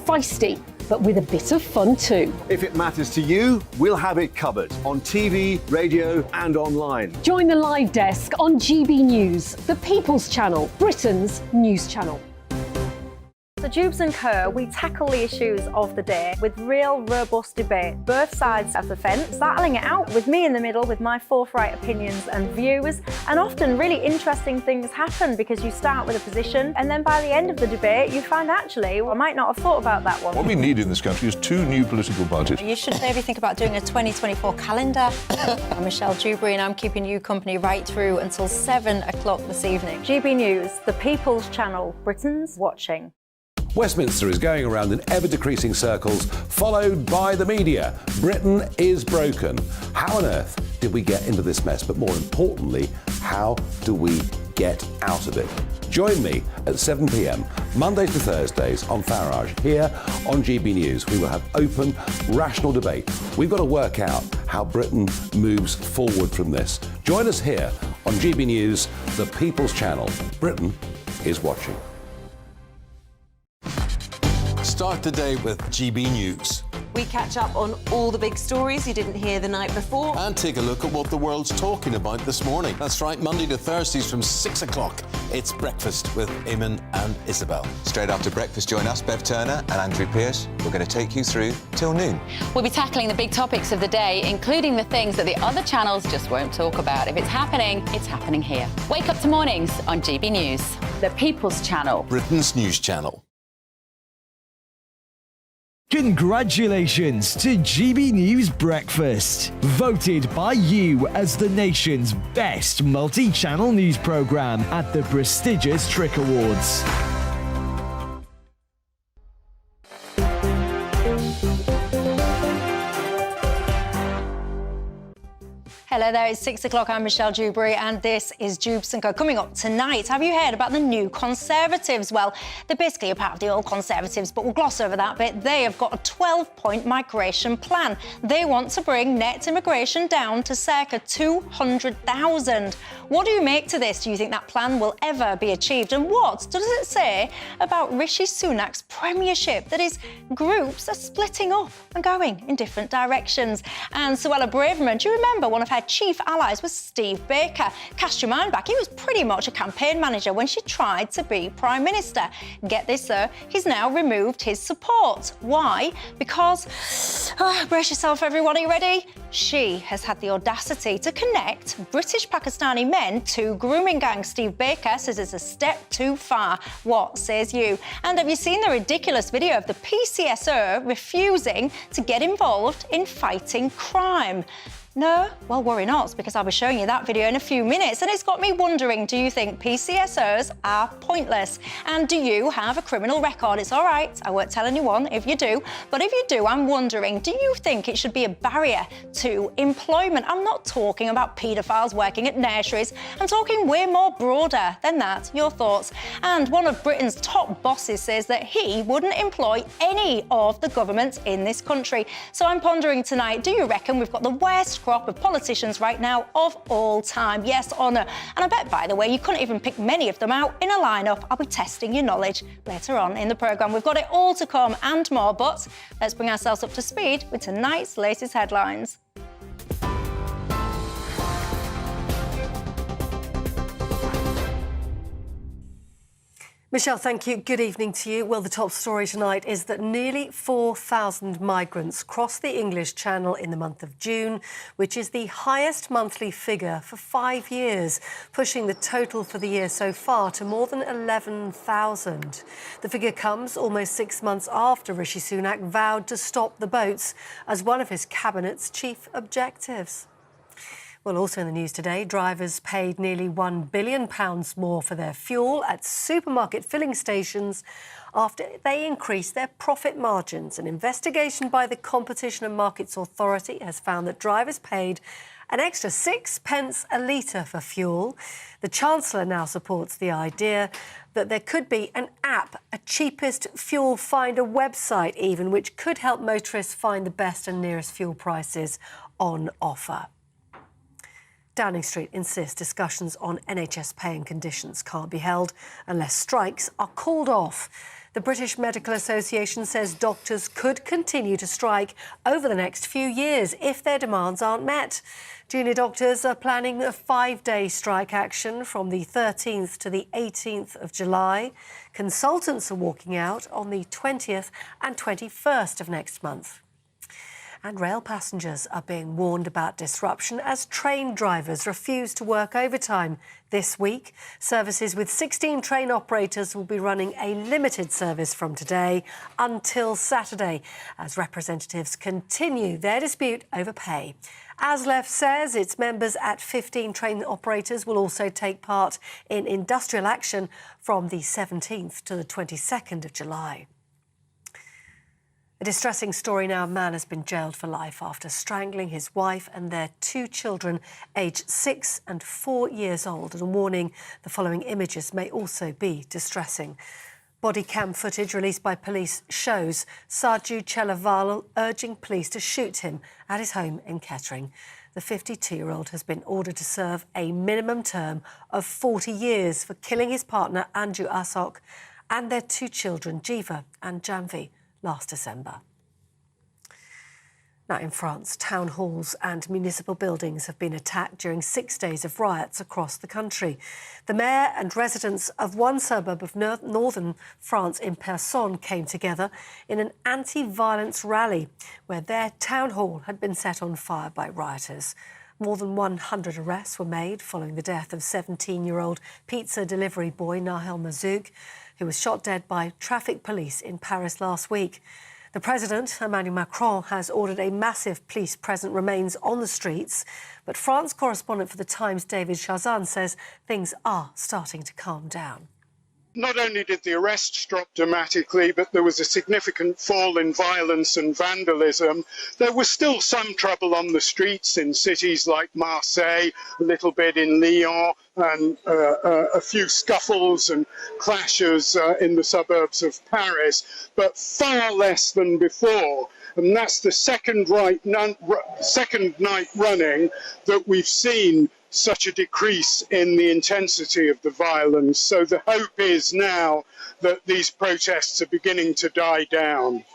feisty, but with a bit of fun too. If it matters to you, we'll have it covered on TV, radio and online. Join the live desk on GB News, the People's Channel, Britain's news channel. So Dewbs and Co, we tackle the issues of the day with real robust debate, both sides of the fence, battling it out with me in the middle with my forthright opinions and views. And often really interesting things happen because you start with a position and then by the end of the debate you find actually, well, I might not have thought about that one. What we need in this country is 2 new political parties. You should maybe think about doing a 2024 calendar. I'm Michelle Dewberry and I'm keeping you company right through until 7 o'clock this evening. GB News, the People's Channel, Britain's watching. Westminster is going around in ever-decreasing circles, followed by the media. Britain is broken. How on earth did we get into this mess? But more importantly, how do we get out of it? Join me at 7 p.m, Mondays to Thursdays on Farage, here on GB News. We will have open, rational debate. We've got to work out how Britain moves forward from this. Join us here on GB News, the People's Channel. Britain is watching. Start the day with GB News. We catch up on all the big stories you didn't hear the night before. And take a look at what the world's talking about this morning. That's right, Monday to Thursdays from 6 o'clock. It's Breakfast with Eamon and Isabel. Straight after breakfast, join us, Bev Turner and Andrew Pearce. We're going to take you through till noon. We'll be tackling the big topics of the day, including the things that the other channels just won't talk about. If it's happening here. Wake up to mornings on GB News, the People's Channel. Britain's news channel. Congratulations to GB News Breakfast, voted by you as the nation's best multi-channel news programme at the prestigious Trick Awards. Hello there, it's 6 o'clock. I'm Michelle Dewberry and this is Dewbs & Co. Coming up tonight, have you heard about the new Conservatives? Well, they're basically a part of the old Conservatives, but we'll gloss over that bit. They have got a 12-point migration plan. They want to bring net immigration down to circa 200,000. What do you make to this? Do you think that plan will ever be achieved? And what does it say about Rishi Sunak's premiership, that his groups are splitting up and going in different directions? And Suella Braverman, do you remember one of her chief allies was Steve Baker? Cast your mind back, he was pretty much a campaign manager when she tried to be Prime Minister. Get this, sir, he's now removed his support. Why? Because, brace yourself everyone, are you ready? She has had the audacity to connect British Pakistani men to grooming gangs. Steve Baker says it's a step too far. What says you? And have you seen the ridiculous video of the PCSO refusing to get involved in fighting crime? No? Well, worry not, because I'll be showing you that video in a few minutes, and it's got me wondering, do you think PCSOs are pointless? And do you have a criminal record? It's all right, I won't tell anyone if you do, but if you do, I'm wondering, do you think it should be a barrier to employment? I'm not talking about paedophiles working at nurseries, I'm talking way more broader than that. Your thoughts? And one of Britain's top bosses says that he wouldn't employ any of the government in this country. So I'm pondering tonight, do you reckon we've got the worst crop of politicians right now of all time? Yes or no? And I bet, by the way, you couldn't even pick many of them out in a lineup. I'll be testing your knowledge later on in the programme. We've got it all to come and more, but let's bring ourselves up to speed with tonight's latest headlines. Michelle, thank you. Good evening to you. Well, the top story tonight is that nearly 4,000 migrants crossed the English Channel in the month of June, which is the highest monthly figure for 5 years, pushing the total for the year so far to more than 11,000. The figure comes almost 6 months after Rishi Sunak vowed to stop the boats as one of his cabinet's chief objectives. Well, also in the news today, drivers paid nearly £1 billion more for their fuel at supermarket filling stations after they increased their profit margins. An investigation by the Competition and Markets Authority has found that drivers paid an extra 6 pence a litre for fuel. The Chancellor now supports the idea that there could be an app, a cheapest fuel finder website even, which could help motorists find the best and nearest fuel prices on offer. Downing Street insists discussions on NHS pay and conditions can't be held unless strikes are called off. The British Medical Association says doctors could continue to strike over the next few years if their demands aren't met. Junior doctors are planning a 5-day strike action from the 13th to the 18th of July. Consultants are walking out on the 20th and 21st of next month. And rail passengers are being warned about disruption as train drivers refuse to work overtime this week. Services with 16 train operators will be running a limited service from today until Saturday as representatives continue their dispute over pay. ASLEF says its members at 15 train operators will also take part in industrial action from the 17th to the 22nd of July. A distressing story now. A man has been jailed for life after strangling his wife and their 2 children, aged 6 and 4 years old. And a warning, the following images may also be distressing. Body cam footage released by police shows Sarju Chelaval urging police to shoot him at his home in Kettering. The 52-year-old has been ordered to serve a minimum term of 40 years for killing his partner, Andrew Asok, and their 2 children, Jiva and Janvi, last December. Now, in France, town halls and municipal buildings have been attacked during 6 days of riots across the country. The mayor and residents of one suburb of northern France in Person came together in an anti-violence rally where their town hall had been set on fire by rioters. More than 100 arrests were made following the death of 17-year-old pizza delivery boy Nahel Mazoug, who was shot dead by traffic police in Paris last week. The President, Emmanuel Macron, has ordered a massive police presence remains on the streets. But France correspondent for The Times, David Chazan, says things are starting to calm down. Not only did the arrests drop dramatically, but there was a significant fall in violence and vandalism. There was still some trouble on the streets in cities like Marseille, a little bit in Lyon, and a few scuffles and clashes in the suburbs of Paris, but far less than before. And that's the second night running that we've seen such a decrease in the intensity of the violence. So the hope is now that these protests are beginning to die down.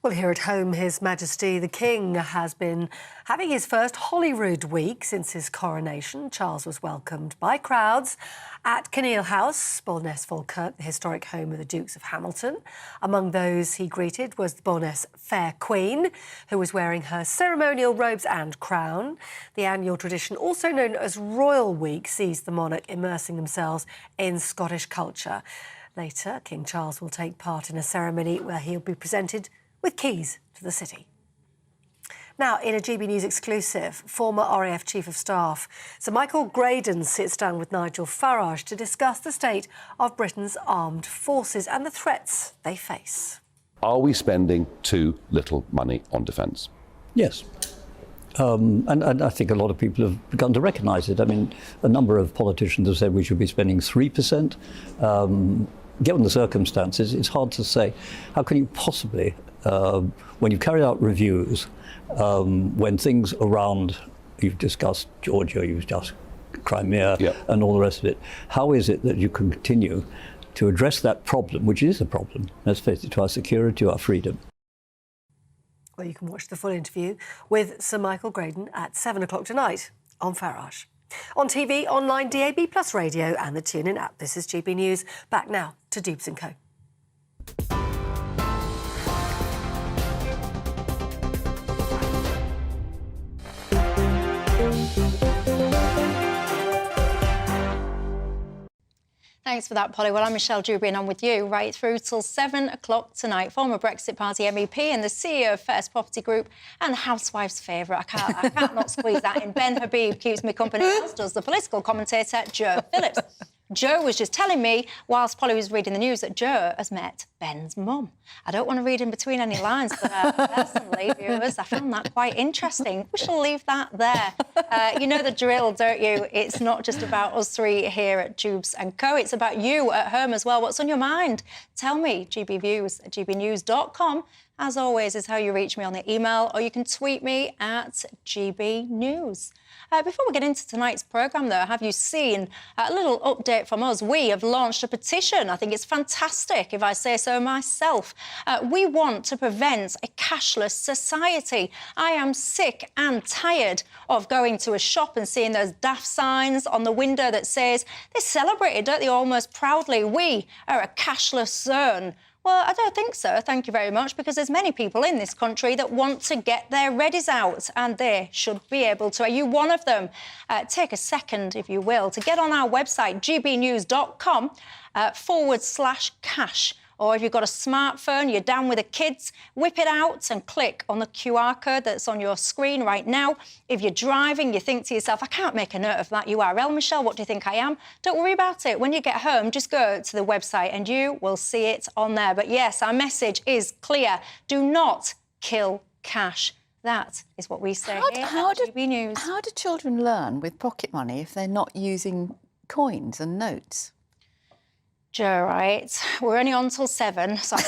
Well, here at home, His Majesty the King has been having his first Holyrood week since his coronation. Charles was welcomed by crowds at Kinneil House, Bowness Falkirk, the historic home of the Dukes of Hamilton. Among those he greeted was the Bowness Fair Queen, who was wearing her ceremonial robes and crown. The annual tradition, also known as Royal Week, sees the monarch immersing themselves in Scottish culture. Later, King Charles will take part in a ceremony where he'll be presented with keys to the city. Now, in a GB News exclusive, former RAF Chief of Staff Sir Michael Graydon sits down with Nigel Farage to discuss the state of Britain's armed forces and the threats they face. Are we spending too little money on defence? Yes. And I think a lot of people have begun to recognise it. I mean, a number of politicians have said we should be spending 3%. Given the circumstances, it's hard to say. How can you possibly, when you've carried out reviews, when things around, you've discussed Georgia, you've discussed Crimea, and all the rest of it, how is it that you can continue to address that problem, which is a problem, let's face it, to our security, to our freedom? Well, you can watch the full interview with Sir Michael Graydon at 7 o'clock tonight on Farage. On TV, online, DAB+ radio and the TuneIn app. This is GB News. Back now to Dewbs & Co. Thanks for that, Polly. Well, I'm Michelle Dewberry and I'm with you right through till 7 o'clock tonight. Former Brexit Party MEP and the CEO of First Property Group and Housewife's favourite. I can't not squeeze that in. Ben Habib keeps me company, as does the political commentator Joe Phillips. Joe was just telling me, whilst Polly was reading the news, that Joe has met Ben's mum. I don't want to read in between any lines, but personally, viewers, I found that quite interesting. We shall leave that there. You know the drill, don't you? It's not just about us three here at Dewbs & Co. It's about you at home as well. What's on your mind? Tell me, GBViews at gbnews.com. as always, is how you reach me on the email, or you can tweet me at GBNews. Before we get into tonight's programme, though, have you seen a little update from us? We have launched a petition. I think it's fantastic, if I say so myself. We want to prevent a cashless society. I am sick and tired of going to a shop and seeing those daft signs on the window that says, they celebrated, don't they, almost proudly, we are a cashless zone. Well, I don't think so, thank you very much, because there's many people in this country that want to get their readies out, and they should be able to. Are you one of them? Take a second, if you will, to get on our website, gbnews.com/cash. Or if you've got a smartphone, you're down with the kids, whip it out and click on the QR code that's on your screen right now. If you're driving, you think to yourself, I can't make a note of that URL, Michelle, what do you think I am? Don't worry about it. When you get home, just go to the website and you will see it on there. But yes, our message is clear. Do not kill cash. That is what we say here at GB News. How do children learn with pocket money if they're not using coins and notes? Joe, right, we're only on till 7, so I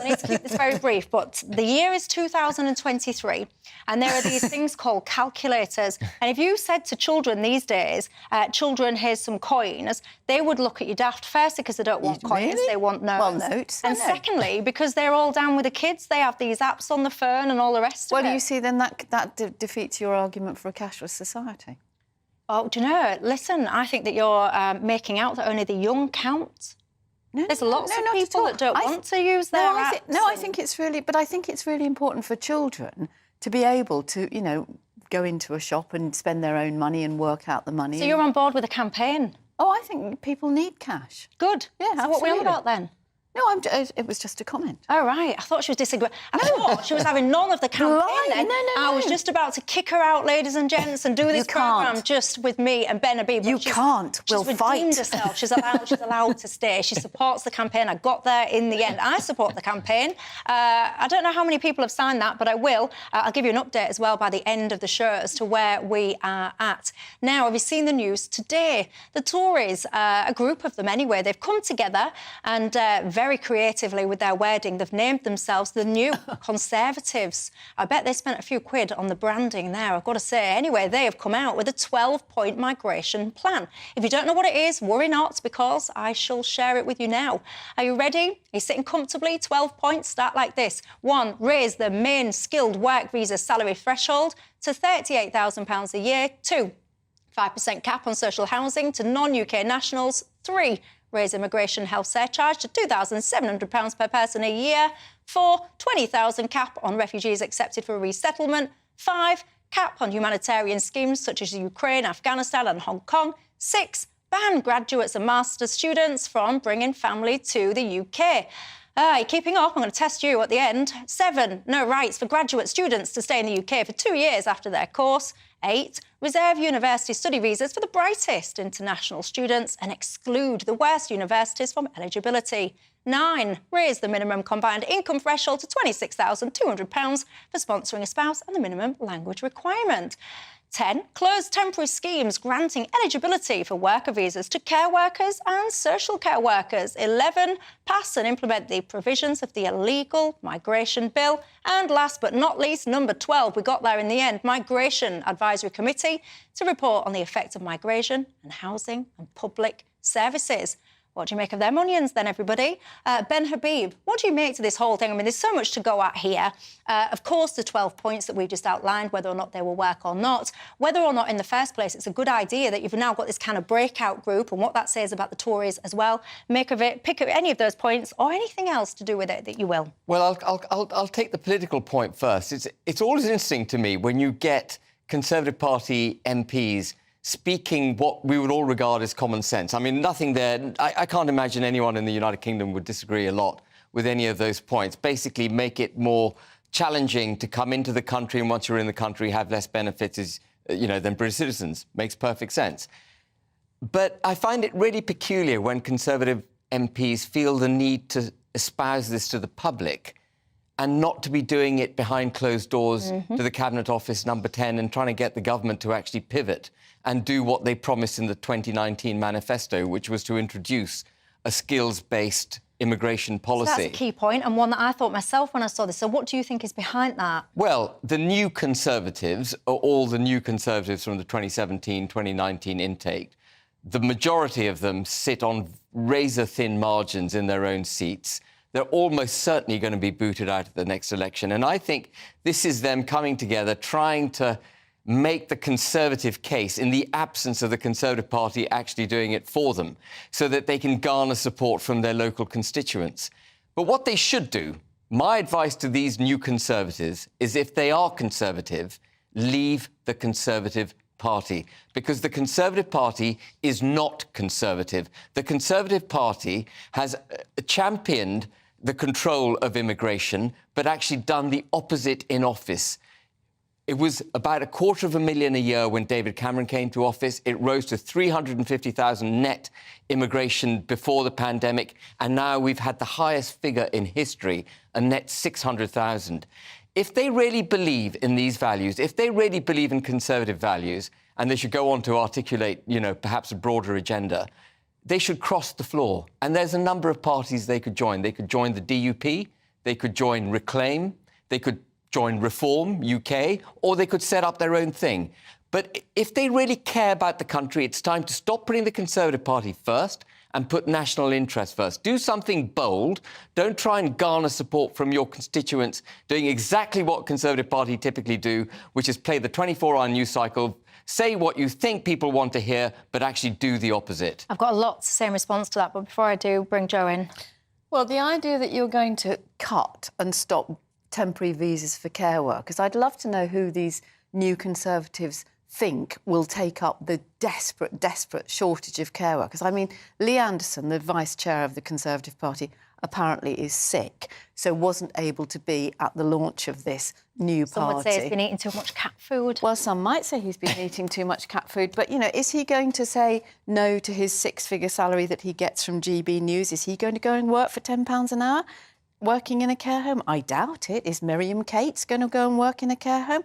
need to keep this very brief, but the year is 2023, and there are these things called calculators, and if you said to children these days, children, here's some coins, they would look at you daft, firstly, because they don't want coins, they want notes. Well, notes. And secondly, because they're all down with the kids, they have these apps on the phone and all the rest of it. Well, you see, then that defeats your argument for a cashless society. Oh, do you know, listen, I think that you're making out that only the young count. There's lots of people that don't want to use their apps. I think it's really... But I think it's really important for children to be able to, you know, go into a shop and spend their own money and work out the money. So you're on board with the campaign? Oh, I think people need cash. Good. Yeah, so what are we on about then? No, it was just a comment. Oh, right. I thought she was disagreeing. I thought she was having none of the campaign then. No. I was just about to kick her out, ladies and gents, and do this programme just with me and Ben Habib. You can't. We'll fight. She's redeemed herself. She's allowed to stay. She supports the campaign. I got there in the end. I support the campaign. I don't know how many people have signed that, but I will. I'll give you an update as well by the end of the show as to where we are at. Now, have you seen the news today? The Tories, a group of them anyway, they've come together and very creatively with their wording, they've named themselves the New Conservatives. I bet they spent a few quid on the branding there, I've got to say. Anyway, they have come out with a 12-point migration plan. If you don't know what it is, worry not, because I shall share it with you now. Are you ready? Are you sitting comfortably? 12 points start like this. 1, raise the main skilled work visa salary threshold to £38,000 a year. 2, 5% cap on social housing to non-UK nationals. 3, raise immigration health surcharge to £2,700 per person a year. 4, 20,000 cap on refugees accepted for resettlement. 5, cap on humanitarian schemes such as Ukraine, Afghanistan and Hong Kong. 6, ban graduates and master's students from bringing family to the UK. You're keeping up, I'm going to test you at the end. 7, no rights for graduate students to stay in the UK for 2 years after their course. 8, reserve university study visas for the brightest international students and exclude the worst universities from eligibility. 9, raise the minimum combined income threshold to £26,200 for sponsoring a spouse and the minimum language requirement. 10, close temporary schemes granting eligibility for worker visas to care workers and social care workers. 11, pass and implement the provisions of the Illegal Migration Bill. And last but not least, number 12, we got there in the end, Migration Advisory Committee to report on the effect of migration and housing and public services. What do you make of them onions then, everybody? Ben Habib, what do you make to this whole thing? I mean, there's so much to go at here. Of course, the 12 points that we've just outlined, whether or not they will work or not, whether or not in the first place it's a good idea that you've now got this kind of breakout group and what that says about the Tories as well. Make of it, pick up any of those points or anything else to do with it that you will. Well, I'll take the political point first. It's always interesting to me when you get Conservative Party MPs speaking what we would all regard as common sense. I mean, nothing there. I can't imagine anyone in the United Kingdom would disagree a lot with any of those points. Basically, make it more challenging to come into the country, and once you're in the country, have less benefits than British citizens. Makes perfect sense. But I find it really peculiar when Conservative MPs feel the need to espouse this to the public and not to be doing it behind closed doors to the Cabinet Office number 10 and trying to get the government to actually pivot and do what they promised in the 2019 manifesto, which was to introduce a skills-based immigration policy. So that's a key point, and one that I thought myself when I saw this. So what do you think is behind that? Well, the new Conservatives, or all the new Conservatives from the 2017-2019 intake, the majority of them sit on razor-thin margins in their own seats. They're almost certainly going to be booted out at the next election. And I think this is them coming together, trying to make the Conservative case in the absence of the Conservative Party actually doing it for them, so that they can garner support from their local constituents. But what they should do, my advice to these new Conservatives, is if they are Conservative, leave the Conservative Party, because the Conservative Party is not Conservative. The Conservative Party has championed the control of immigration, but actually done the opposite in office. It was about $250,000 a year when David Cameron came to office. It rose to 350,000 net immigration before the pandemic, and now we've had the highest figure in history, a net 600,000. If they really believe in these values, if they really believe in Conservative values, and they should go on to articulate, perhaps a broader agenda, they should cross the floor. And there's a number of parties they could join. They could join the DUP, they could join Reclaim, they could join Reform UK, or they could set up their own thing. But if they really care about the country, it's time to stop putting the Conservative Party first and put national interest first. Do something bold. Don't try and garner support from your constituents doing exactly what Conservative Party typically do, which is play the 24-hour news cycle, say what you think people want to hear, but actually do the opposite. I've got a lot to say in response to that, but before I do, bring Jo in. Well, the idea that you're going to cut and stop temporary visas for care workers, I'd love to know who these new Conservatives think will take up the desperate shortage of care workers. I mean, Lee Anderson, the Vice Chair of the Conservative Party, apparently is sick, so wasn't able to be at the launch of this new party. Some would say he's been eating too much cat food. Well, some might say he's been eating too much cat food, but, is he going to say no to his six-figure salary that he gets from GB News? Is he going to go and work for £10 an hour, working in a care home? I doubt it. Is Miriam Cates going to go and work in a care home?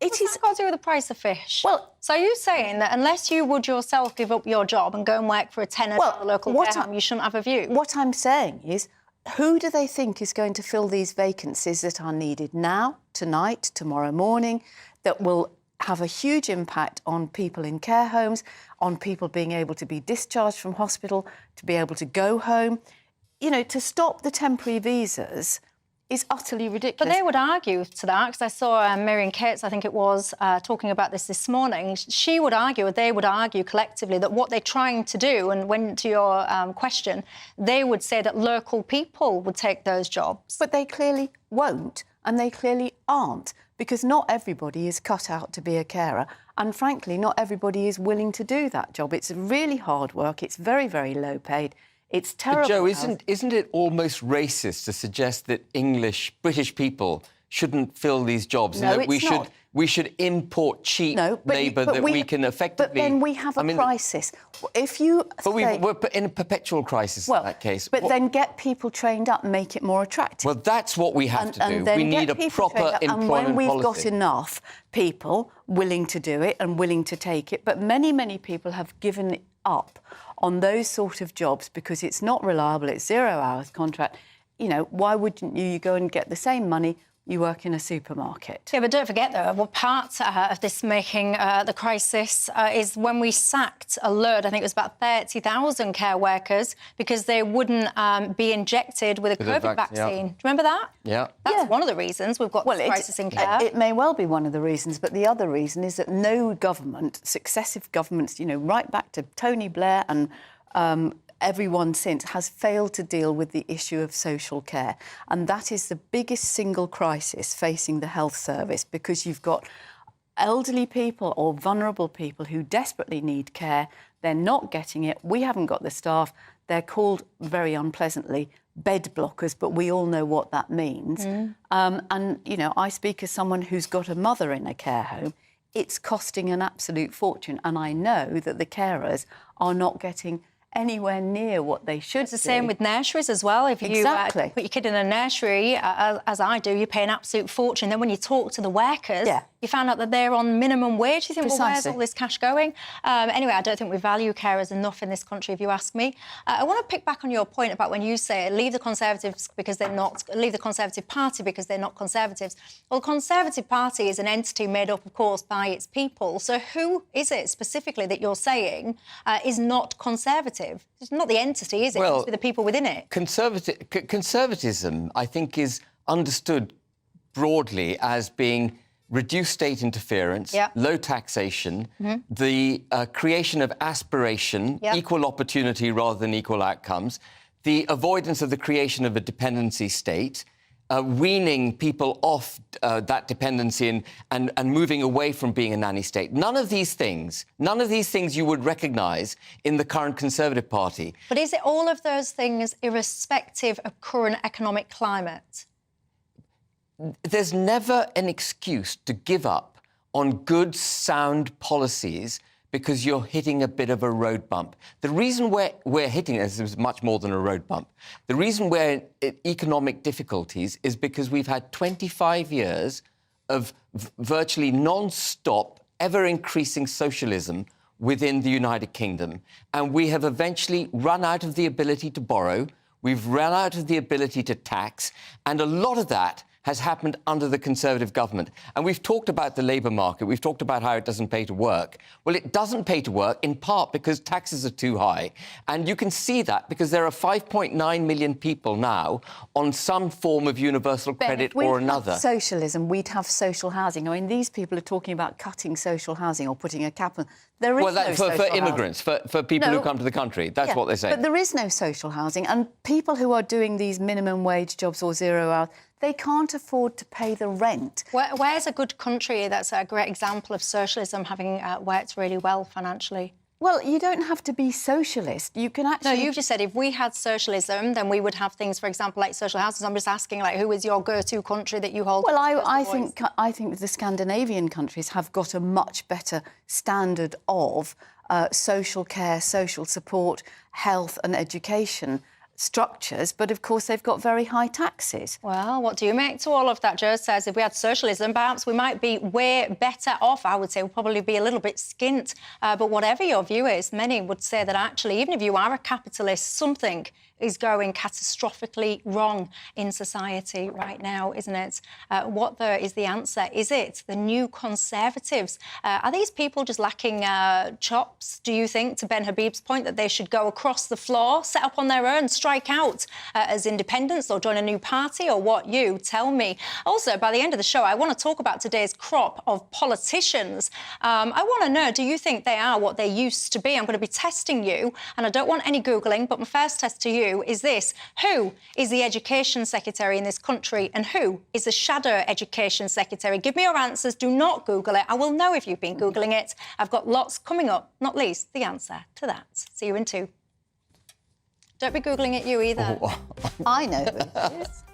What's that got to do with the price of fish? Well, so are you saying that unless you would yourself give up your job and go and work for a tenner at a local care home, you shouldn't have a view? What I'm saying is, who do they think is going to fill these vacancies that are needed now, tonight, tomorrow morning, that will have a huge impact on people in care homes, on people being able to be discharged from hospital, to be able to go home? To stop the temporary visas is utterly ridiculous. But they would argue to that, because I saw Miriam Cates, I think it was, talking about this morning. She would argue, or they would argue collectively, that what they're trying to do, and when to your question, they would say that local people would take those jobs. But they clearly won't, and they clearly aren't, because not everybody is cut out to be a carer, and frankly, not everybody is willing to do that job. It's really hard work, it's very, very low paid. It's terrible. But Jo, isn't it almost racist to suggest that British people shouldn't fill these jobs? No, and that it's not. We should import cheap labour that we can effectively... But then we have a crisis. If you we're in a perpetual crisis in that case. But then get people trained up and make it more attractive. Well, that's what we have to do. We need a proper employment policy. And when we've got enough people willing to do it and willing to take it, but many, many people have given it up on those sort of jobs because it's not reliable, it's 0 hours contract. Why wouldn't you go and get the same money you work in a supermarket? Yeah, but don't forget, though, what part of this making the crisis is when we sacked a load, I think it was about 30,000 care workers because they wouldn't be injected with a COVID vaccine. Yeah. Do you remember that? Yeah. That's one of the reasons we've got this crisis in care. It may well be one of the reasons, but the other reason is that no government, successive governments, right back to Tony Blair and everyone since, has failed to deal with the issue of social care. And that is the biggest single crisis facing the health service, because you've got elderly people or vulnerable people who desperately need care. They're not getting it. We haven't got the staff. They're called, very unpleasantly, bed blockers, but we all know what that means. I speak as someone who's got a mother in a care home. It's costing an absolute fortune. And I know that the carers are not getting anywhere near what they should. It's the same with nurseries as well. If you put your kid in a nursery, as I do, you pay an absolute fortune. Then when you talk to the workers, You found out that they're on minimum wage. You think, well, where's all this cash going? Anyway, I don't think we value carers enough in this country, if you ask me. I want to pick back on your point about when you say leave the Conservatives because they're not, leave the Conservative Party because they're not Conservatives. Well, the Conservative Party is an entity made up, of course, by its people. So who is it specifically that you're saying is not Conservative? It's not the entity, is it? Well, it's the people within it. Conservatism, I think, is understood broadly as being reduced state interference, low taxation, the creation of aspiration, equal opportunity rather than equal outcomes, the avoidance of the creation of a dependency state, weaning people off that dependency and moving away from being a nanny state. None of these things you would recognise in the current Conservative Party. But is it all of those things irrespective of current economic climate? There's never an excuse to give up on good, sound policies because you're hitting a bit of a road bump. The reason we're hitting this is much more than a road bump. The reason we're in economic difficulties is because we've had 25 years of virtually non-stop, ever-increasing socialism within the United Kingdom. And we have eventually run out of the ability to borrow, we've run out of the ability to tax, and a lot of that has happened under the Conservative government. And we've talked about the labour market. We've talked about how it doesn't pay to work. Well, it doesn't pay to work in part because taxes are too high. And you can see that because there are 5.9 million people now on some form of universal credit or another. If socialism, we'd have social housing. I mean, these people are talking about cutting social housing or putting a cap on. There is no social for immigrants, for people who come to the country. That's what they're saying. But there is no social housing. And people who are doing these minimum wage jobs or 0 hours, they can't afford to pay the rent. Where's a good country that's a great example of socialism having worked really well financially? Well, you don't have to be socialist. You can actually... No, you've just said if we had socialism, then we would have things, for example, like social houses. I'm just asking, like, who is your go-to country that you hold? Well, I think the Scandinavian countries have got a much better standard of social care, social support, health and education structures, but of course they've got very high taxes. Well, what do you make to all of that? Joe says if we had socialism, perhaps we might be way better off. I would say we'll probably be a little bit skint. But whatever your view is, many would say that actually, even if you are a capitalist, something is going catastrophically wrong in society right now, isn't it? What there is the answer? Is it the new Conservatives? Are these people just lacking chops, do you think, to Ben Habib's point, that they should go across the floor, set up on their own, strike out as independents or join a new party, or what? You tell me. Also, by the end of the show, I want to talk about today's crop of politicians. I want to know, do you think they are what they used to be? I'm going to be testing you, and I don't want any Googling, but my first test to you is this. Who is the Education Secretary in this country, and who is the Shadow Education Secretary? Give me your answers. Do not Google it. I will know if you've been Googling it. I've got lots coming up, not least the answer to that. See you in 2. Don't be Googling it you either. I know who it is.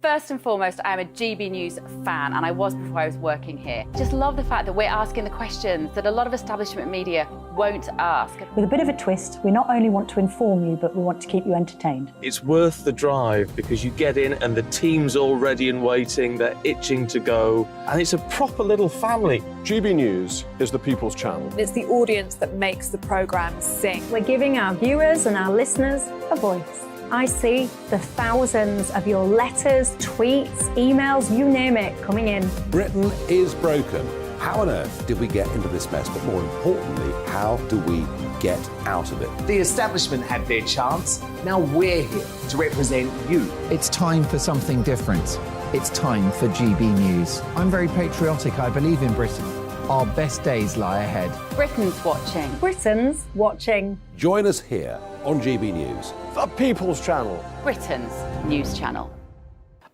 First and foremost, I'm a GB News fan, and I was before I was working here. Just love the fact that we're asking the questions that a lot of establishment media won't ask. With a bit of a twist, we not only want to inform you, but we want to keep you entertained. It's worth the drive because you get in and the team's all ready and waiting, they're itching to go, and it's a proper little family. GB News is the People's Channel. It's the audience that makes the programme sing. We're giving our viewers and our listeners a voice. I see the thousands of your letters, tweets, emails, you name it, coming in. Britain is broken. How on earth did we get into this mess? But more importantly, how do we get out of it? The establishment had their chance. Now we're here to represent you. It's time for something different. It's time for GB News. I'm very patriotic. I believe in Britain. Our best days lie ahead. Britain's watching. Britain's watching. Join us here on GB News. The People's Channel. Britain's news channel.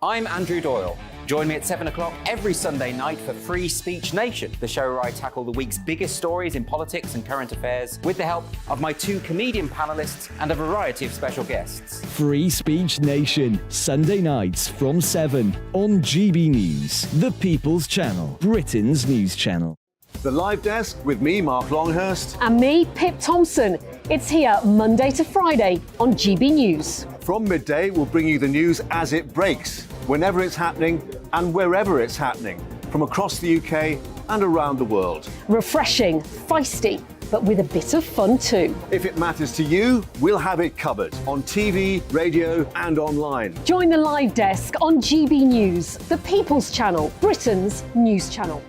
I'm Andrew Doyle. Join me at 7 o'clock every Sunday night for Free Speech Nation, the show where I tackle the week's biggest stories in politics and current affairs with the help of my 2 comedian panellists and a variety of special guests. Free Speech Nation, Sunday nights from 7 on GB News, the People's Channel, Britain's news channel. The Live Desk with me, Mark Longhurst. And me, Pip Thompson. It's here Monday to Friday on GB News. From midday, we'll bring you the news as it breaks, whenever it's happening and wherever it's happening, from across the UK and around the world. Refreshing, feisty, but with a bit of fun too. If it matters to you, we'll have it covered on TV, radio and online. Join the Live Desk on GB News, the People's Channel, Britain's news channel.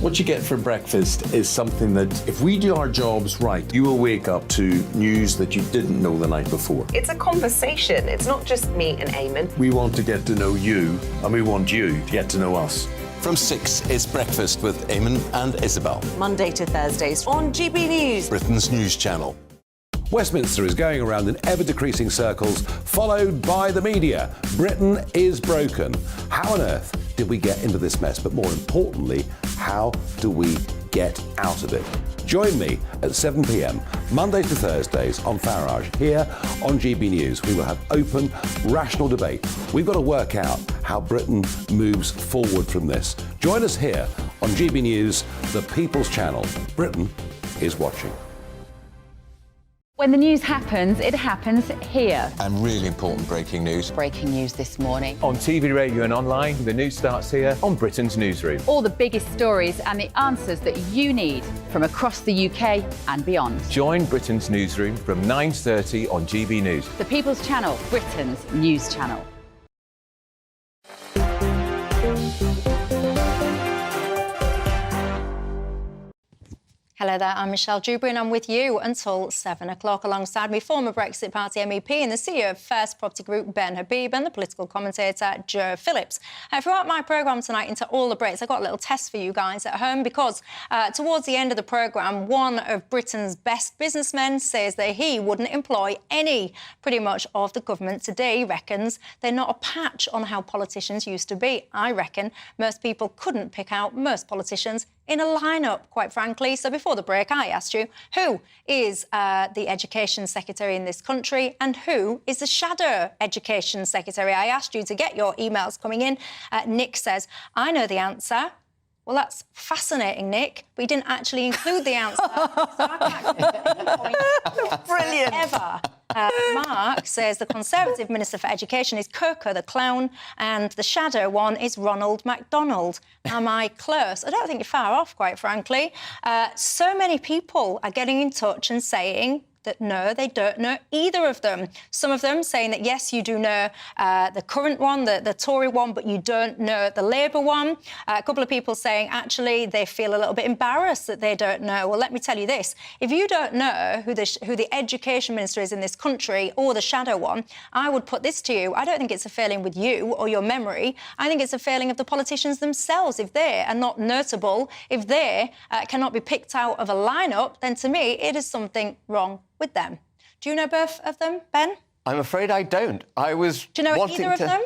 What you get for breakfast is something that, if we do our jobs right, you will wake up to news that you didn't know the night before. It's a conversation. It's not just me and Eamon. We want to get to know you, and we want you to get to know us. From 6, it's Breakfast with Eamon and Isabel. Monday to Thursdays on GB News, Britain's news channel. Westminster is going around in ever-decreasing circles, followed by the media. Britain is broken. How on earth did we get into this mess? But more importantly, how do we get out of it? Join me at 7 p.m, Monday to Thursdays on Farage, here on GB News. We will have open, rational debate. We've got to work out how Britain moves forward from this. Join us here on GB News, the People's Channel. Britain is watching. When the news happens, it happens here. And really important breaking news. Breaking news this morning. On TV, radio and online, the news starts here on Britain's Newsroom. All the biggest stories and the answers that you need from across the UK and beyond. Join Britain's Newsroom from 9:30 on GB News. The People's Channel, Britain's news channel. Hello there, I'm Michelle Dewberry and I'm with you until 7 o'clock. Alongside me, former Brexit Party MEP and the CEO of First Property Group, Ben Habib, and the political commentator, Joe Phillips. Throughout my programme tonight, into all the Brits, I've got a little test for you guys at home because towards the end of the programme, one of Britain's best businessmen says that he wouldn't employ any, pretty much, of the government today. He reckons they're not a patch on how politicians used to be. I reckon most people couldn't pick out most politicians in a lineup, quite frankly. So before the break, I asked you, who is the Education Secretary in this country and who is the Shadow Education Secretary? I asked you to get your emails coming in. Nick says, I know the answer. Well, that's fascinating, Nick, but you didn't actually include the answer. So I can't brilliant. Ever. Mark says the Conservative Minister for Education is Coco the Clown and the shadow one is Ronald MacDonald. Am I close? I don't think you're far off, quite frankly. So many people are getting in touch and saying that no, they don't know either of them. Some of them saying that, yes, you do know the current one, the Tory one, but you don't know the Labour one. A couple of people saying, actually, they feel a little bit embarrassed that they don't know. Well, let me tell you this. If you don't know who the Education Minister is in this country or the shadow one, I would put this to you. I don't think it's a failing with you or your memory. I think it's a failing of the politicians themselves. If they are not notable, if they cannot be picked out of a lineup, then to me, it is something wrong with them. Do you know both of them, Ben? I'm afraid I don't. I was. Do you know wanting either of them?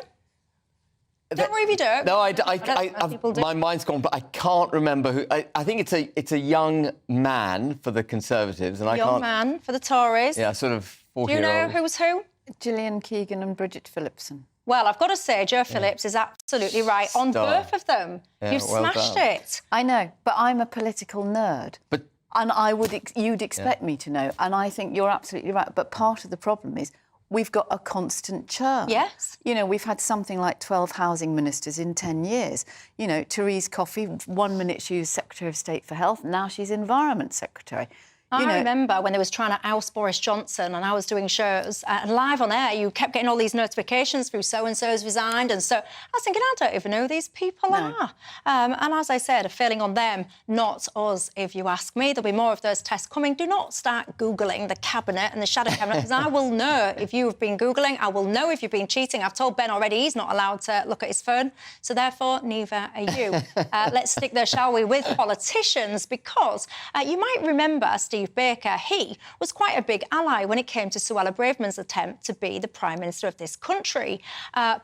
Don't worry if you don't. No, my mind's gone, but I can't remember who. I think it's a young man for the Conservatives, and I can't. Young man for the Tories. Yeah, sort of 40-year-old. Do you know who's who? Gillian Keegan and Bridget Phillipson. Well, I've got to say, Joe Phillips is absolutely right on both of them. Yeah, You've smashed it. I know, but I'm a political nerd. But and you'd expect me to know, and I think you're absolutely right. But part of the problem is we've got a constant churn. Yes. You know, we've had something like 12 housing ministers in 10 years. You know, Therese Coffey, 1 minute she was Secretary of State for Health, now she's Environment Secretary. I remember when they was trying to oust Boris Johnson and I was doing shows and live on air, you kept getting all these notifications through so-and-so's resigned and so... I was thinking, I don't even know who these people are. And as I said, a failing on them, not us, if you ask me. There'll be more of those tests coming. Do not start Googling the Cabinet and the Shadow Cabinet because I will know if you have been Googling. I will know if you've been cheating. I've told Ben already he's not allowed to look at his phone. So therefore, neither are you. Let's stick there, shall we, with politicians because you might remember, Steve, Steve Baker. He was quite a big ally when it came to Suella Braverman's attempt to be the Prime Minister of this country.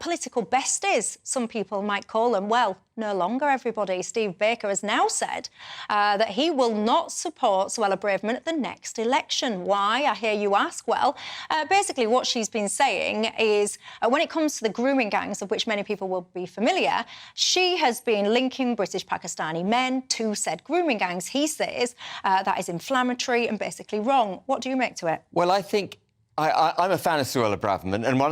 Political besties, some people might call them. Well, no longer, everybody. Steve Baker has now said that he will not support Suella Braverman at the next election. Why, I hear you ask? Well, basically what she's been saying is when it comes to the grooming gangs, of which many people will be familiar, she has been linking British Pakistani men to said grooming gangs. He says that is inflammatory and basically wrong. What do you make to it? Well, I think I'm a fan of Suella Braverman, and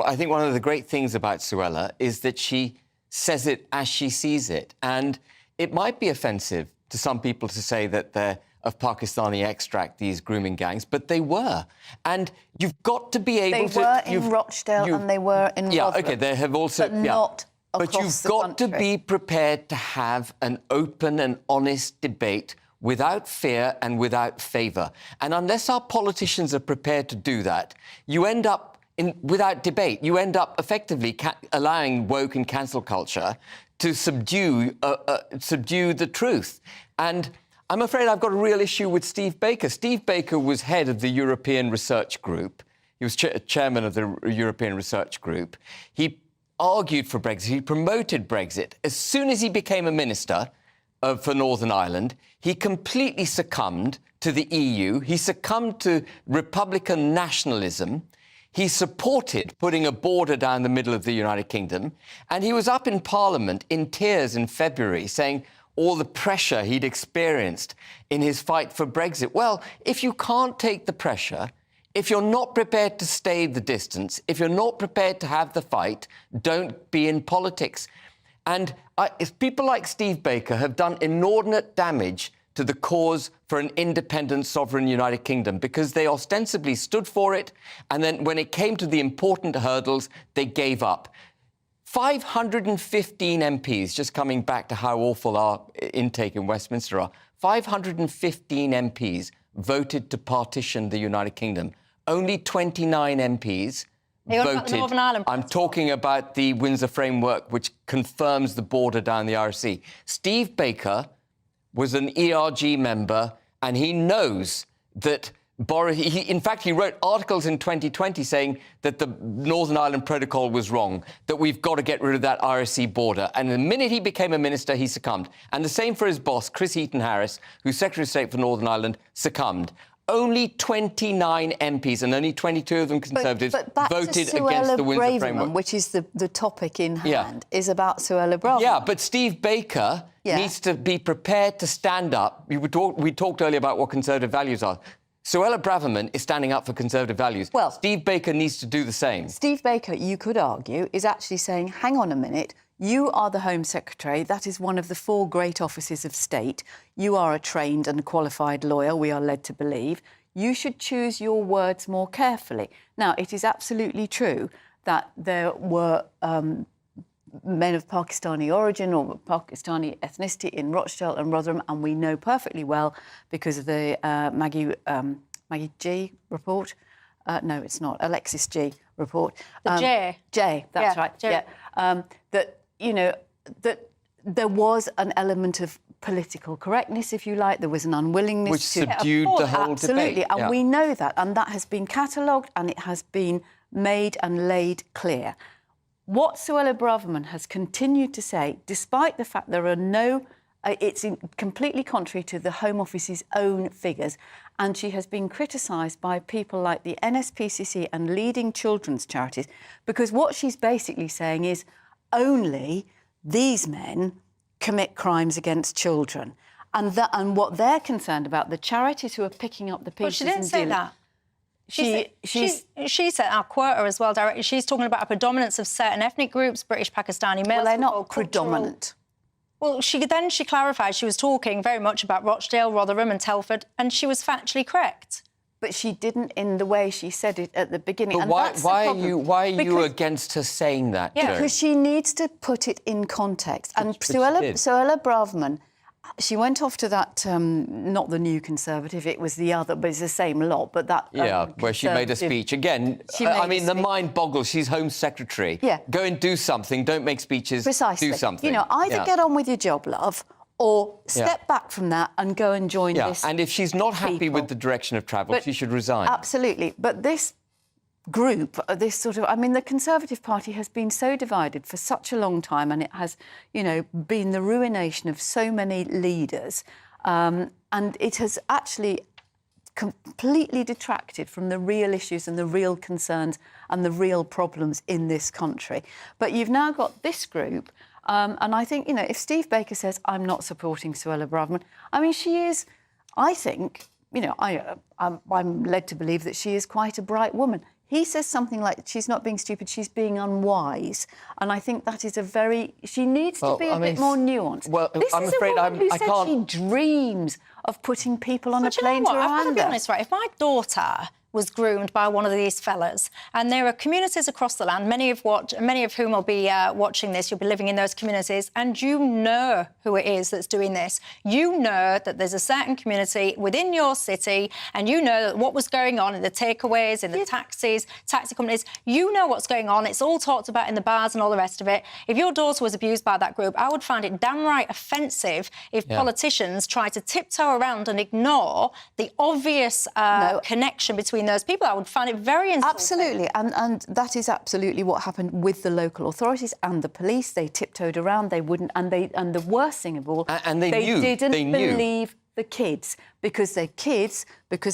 I think one of the great things about Suella is that she says it as she sees it. And it might be offensive to some people to say that they're of Pakistani extract, these grooming gangs, but they were. And you've got to be able to... They were in Rochdale and they were in Yeah, Rotherham. OK, they have also... But not across But you've the got to country. be prepared to have an open and honest debate without fear and without favour. And unless our politicians are prepared to do that, you end up without debate, you end up effectively allowing woke and cancel culture to subdue the truth. And I'm afraid I've got a real issue with Steve Baker. Steve Baker was head of the European Research Group. He was chairman of the European Research Group. He argued for Brexit. He promoted Brexit. As soon as he became a minister for Northern Ireland, he completely succumbed to the EU. He succumbed to Republican nationalism. He supported putting a border down the middle of the United Kingdom, and he was up in Parliament in tears in February saying all the pressure he'd experienced in his fight for Brexit. Well, if you can't take the pressure, if you're not prepared to stay the distance, if you're not prepared to have the fight, don't be in politics. And if people like Steve Baker have done inordinate damage to the cause for an independent, sovereign United Kingdom because they ostensibly stood for it, and then when it came to the important hurdles, they gave up. 515 MPs, just coming back to how awful our intake in Westminster are, 515 MPs voted to partition the United Kingdom. Only 29 MPs voted. The Northern Ireland I'm talking about the Windsor Framework, which confirms the border down the Irish Sea. Steve Baker was an ERG member, and he knows that in fact, he wrote articles in 2020 saying that the Northern Ireland Protocol was wrong, that we've got to get rid of that Irish Sea border. And the minute he became a minister, he succumbed. And the same for his boss, Chris Heaton-Harris, who's Secretary of State for Northern Ireland, succumbed. Only 29 MPs, and only 22 of them Conservatives, but back voted to against the Windsor Braverman, Framework. which is the topic in hand, is about Suella Braverman. Yeah, but Steve Baker needs to be prepared to stand up. We talked earlier about what Conservative values are. Suella Braverman is standing up for Conservative values. Well, Steve Baker needs to do the same. Steve Baker, you could argue, is actually saying, hang on a minute, you are the Home Secretary. That is one of the 4 great offices of state. You are a trained and qualified lawyer, we are led to believe. You should choose your words more carefully. Now, it is absolutely true that there were men of Pakistani origin or Pakistani ethnicity in Rochdale and Rotherham, and we know perfectly well because of the Maggie G report. No, it's not. Alexis G report. The J. J, that's right. J. Yeah. That, you know, that there was an element of political correctness, if you like. There was an unwillingness which subdued the whole absolutely, debate. And we know that, and that has been catalogued and it has been made and laid clear. What Suella Braverman has continued to say, despite the fact there are no... it's completely contrary to the Home Office's own figures, and she has been criticised by people like the NSPCC and leading children's charities, because what she's basically saying is only these men commit crimes against children. And what they're concerned about, the charities who are picking up the pieces... But she didn't say that. She said, I'll quote her as well directly, she's talking about a predominance of certain ethnic groups, British Pakistani males... Well, they're not predominant. Well, she clarified she was talking very much about Rochdale, Rotherham and Telford, and she was factually correct. But she didn't in the way she said it at the beginning. But why are you against her saying that, Yeah, Jo? because she needs to put it in context. And Suella Braverman, she went off to that, not the New Conservative, it was the other, but it's the same lot, but that... where she made a speech. Again, I mean, the mind boggles. She's Home Secretary. Yeah. Go and do something. Don't make speeches. Precisely. Do something. You know, either get on with your job, love, or step back from that and go and join this. And if she's not happy with the direction of travel, she should resign. Absolutely. But this group, this sort of... I mean, the Conservative Party has been so divided for such a long time, and it has, you know, been the ruination of so many leaders, and it has actually completely detracted from the real issues and the real concerns and the real problems in this country. But you've now got this group, and I think, you know, if Steve Baker says, I'm not supporting Suella Braverman, I mean, she is, I think, you know, I'm led to believe that she is quite a bright woman. He says something like, she's not being stupid, she's being unwise. And I think that is a very... She needs to be a bit more nuanced. Well, this I'm is afraid a woman who I said can't... she dreams of putting people on a plane to Rwanda. I've got to be honest, right? If my daughter was groomed by one of these fellas, and there are communities across the land, many of whom will be watching this, you'll be living in those communities, and you know who it is that's doing this. You know that there's a certain community within your city, and you know that what was going on in the takeaways, in the taxis, taxi companies, you know what's going on. It's all talked about in the bars and all the rest of it. If your daughter was abused by that group, I would find it downright offensive if politicians try to tiptoe around and ignore the obvious connection between those people. I would find it very insulting. Absolutely, and that is absolutely what happened with the local authorities and the police. They tiptoed around, they wouldn't, and the worst thing of all, they didn't believe the kids, because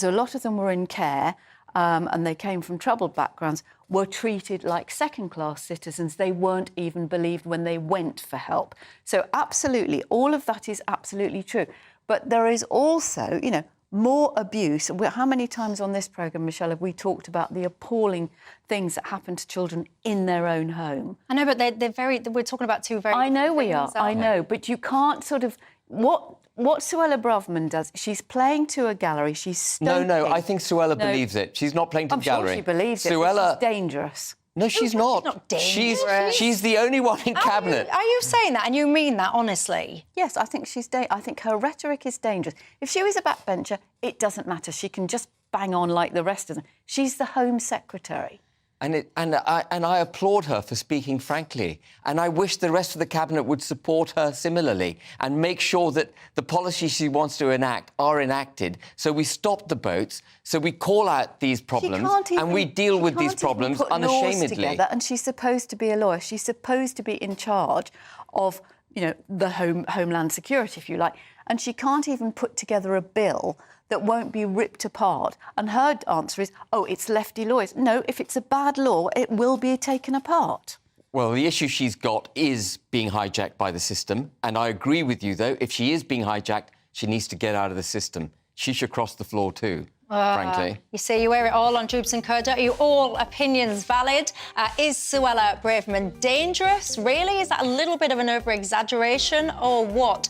a lot of them were in care, and they came from troubled backgrounds, were treated like second-class citizens. They weren't even believed when they went for help. So absolutely, all of that is absolutely true. But there is also, you know, more abuse. How many times on this programme, Michelle, have we talked about the appalling things that happen to children in their own home? I know, but we're talking about two very... I know we are, I know, but you can't sort of... What Suella Braverman does, she's playing to a gallery, she's stoking... No, I think Suella believes it. She's not playing to the gallery. I'm sure she believes it, but she's dangerous. No, she's not. She's not dangerous. She's the only one in cabinet. Are you saying that, and you mean that honestly? Yes, I think I think her rhetoric is dangerous. If she was a backbencher, it doesn't matter. She can just bang on like the rest of them. She's the Home Secretary. And I applaud her for speaking frankly. And I wish the rest of the cabinet would support her similarly and make sure that the policies she wants to enact are enacted. So we stop the boats, so we call out these problems and we deal with these problems unashamedly. Together, and she's supposed to be a lawyer. She's supposed to be in charge of, you know, the homeland security, if you like. And she can't even put together a bill that won't be ripped apart. And her answer is, oh, it's lefty lawyers. No, if it's a bad law, it will be taken apart. Well, the issue she's got is being hijacked by the system. And I agree with you, though, if she is being hijacked, she needs to get out of the system. She should cross the floor too, frankly. You see, you wear it all on Dewbs and Co. Don't you? All opinions valid. Is Suella Braverman dangerous? Really? Is that a little bit of an over-exaggeration or what?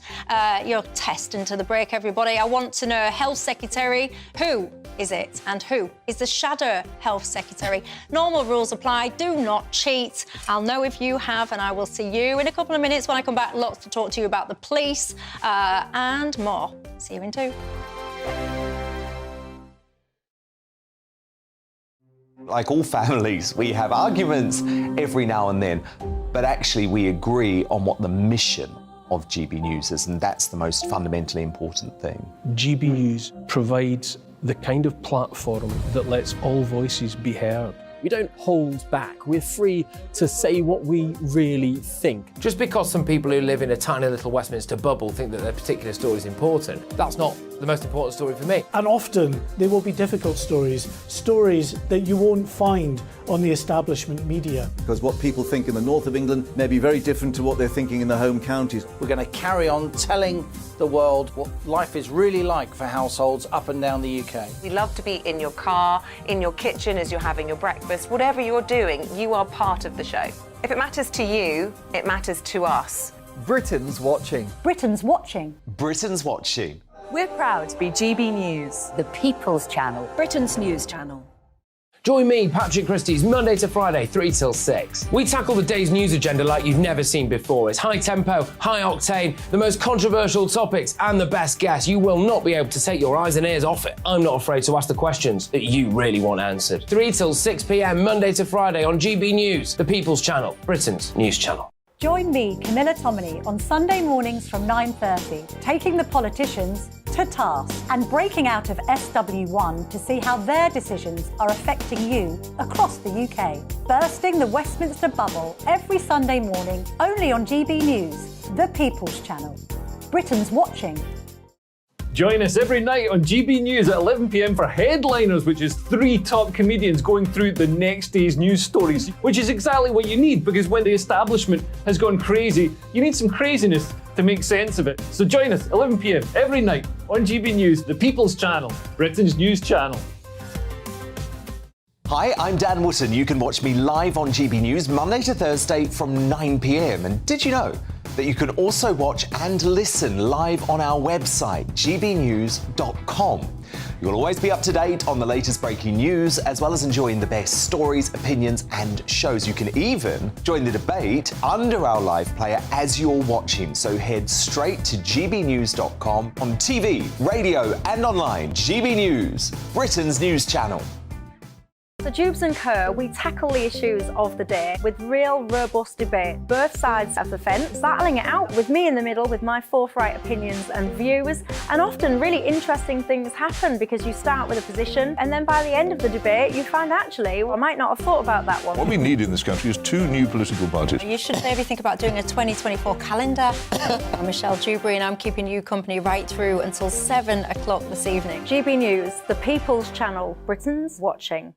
Your test into the break, everybody. I want to know, Health Secretary, who is it? And who is the shadow Health Secretary? Normal rules apply. Do not cheat. I'll know if you have, and I will see you in a couple of minutes when I come back. Lots to talk to you about the police and more. See you in 2. Like all families, we have arguments every now and then, but actually we agree on what the mission of GB News is, and that's the most fundamentally important thing. GB News provides the kind of platform that lets all voices be heard. We don't hold back. We're free to say what we really think. Just because some people who live in a tiny little Westminster bubble think that their particular story is important, that's not the most important story for me. And often there will be difficult stories that you won't find on the establishment media. Because what people think in the north of England may be very different to what they're thinking in the home counties. We're going to carry on telling the world what life is really like for households up and down the UK. We love to be in your car, in your kitchen as you're having your breakfast. Whatever you're doing, you are part of the show. If it matters to you, it matters to us. Britain's watching. Britain's watching. Britain's watching. We're proud to be GB News, the People's Channel, Britain's news channel. Join me, Patrick Christie's Monday to Friday, 3 till 6. We tackle the day's news agenda like you've never seen before. It's high tempo, high octane, the most controversial topics and the best guests. You will not be able to take your eyes and ears off it. I'm not afraid to ask the questions that you really want answered. 3 till 6 p.m, Monday to Friday on GB News, the People's Channel, Britain's news channel. Join me, Camilla Tominey, on Sunday mornings from 9:30, taking the politicians to task and breaking out of SW1 to see how their decisions are affecting you across the UK. Bursting the Westminster bubble every Sunday morning, only on GB News, the People's Channel. Britain's watching. Join us every night on GB News at 11 p.m. for Headliners, which is 3 top comedians going through the next day's news stories, which is exactly what you need, because when the establishment has gone crazy, you need some craziness to make sense of it. So join us 11 p.m. every night on GB News, the People's Channel, Britain's news channel. Hi, I'm Dan Wootton. You can watch me live on GB News Monday to Thursday from 9 p.m. And did you know that you can also watch and listen live on our website, gbnews.com. You'll always be up to date on the latest breaking news, as well as enjoying the best stories, opinions and shows. You can even join the debate under our live player as you're watching. So head straight to gbnews.com on TV, radio and online. GB News, Britain's news channel. So Dewbs and Co, we tackle the issues of the day with real robust debate, both sides of the fence, battling it out with me in the middle with my forthright opinions and views. And often really interesting things happen because you start with a position and then by the end of the debate you find actually, well, I might not have thought about that one. What we need in this country is 2 new political parties. You should maybe think about doing a 2024 calendar. I'm Michelle Dewberry and I'm keeping you company right through until 7 o'clock this evening. GB News, the People's Channel, Britain's watching.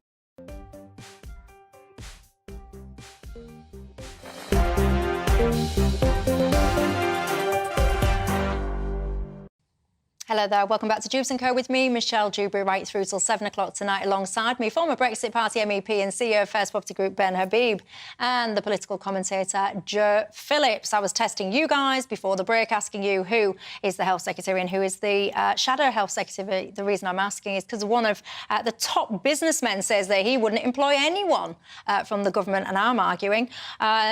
Hello there, welcome back to Dewbs & Co with me, Michelle Dewberry, right through till 7 o'clock tonight alongside me, former Brexit Party MEP and CEO of First Property Group, Ben Habib, and the political commentator, Joe Phillips. I was testing you guys before the break, asking you who is the Health Secretary and who is the Shadow Health Secretary. The reason I'm asking is because one of the top businessmen says that he wouldn't employ anyone from the government, and I'm arguing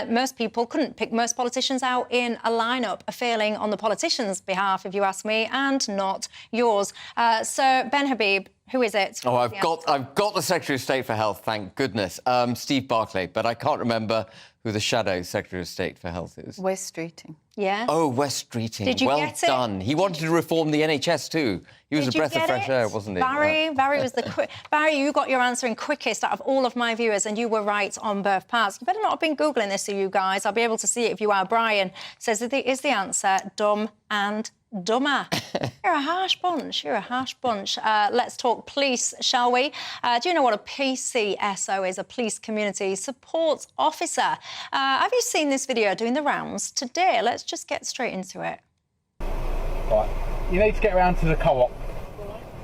most people couldn't pick most politicians out in a lineup, a failing on the politicians' behalf, if you ask me, and not yours. So, Ben Habib, who is it? Oh, I've got the Secretary of State for Health, thank goodness. Steve Barclay, but I can't remember who the Shadow Secretary of State for Health is. West Streeting. Yeah. Oh, West Streeting. Did you well get it? done. He wanted to reform the NHS too. He was a breath of fresh air, wasn't he? Barry was the Barry, you got your answer in quickest out of all of my viewers, and you were right on both parts. You better not have been Googling this, you guys. I'll be able to see it if you are. Brian says that is the answer dumb and dumber. You're a harsh bunch. You're a harsh bunch. Let's talk police, shall we? Do you know what a PCSO is? A police community support officer. Have you seen this video doing the rounds today? Let's just get straight into it. Right. You need to get around to the co-op.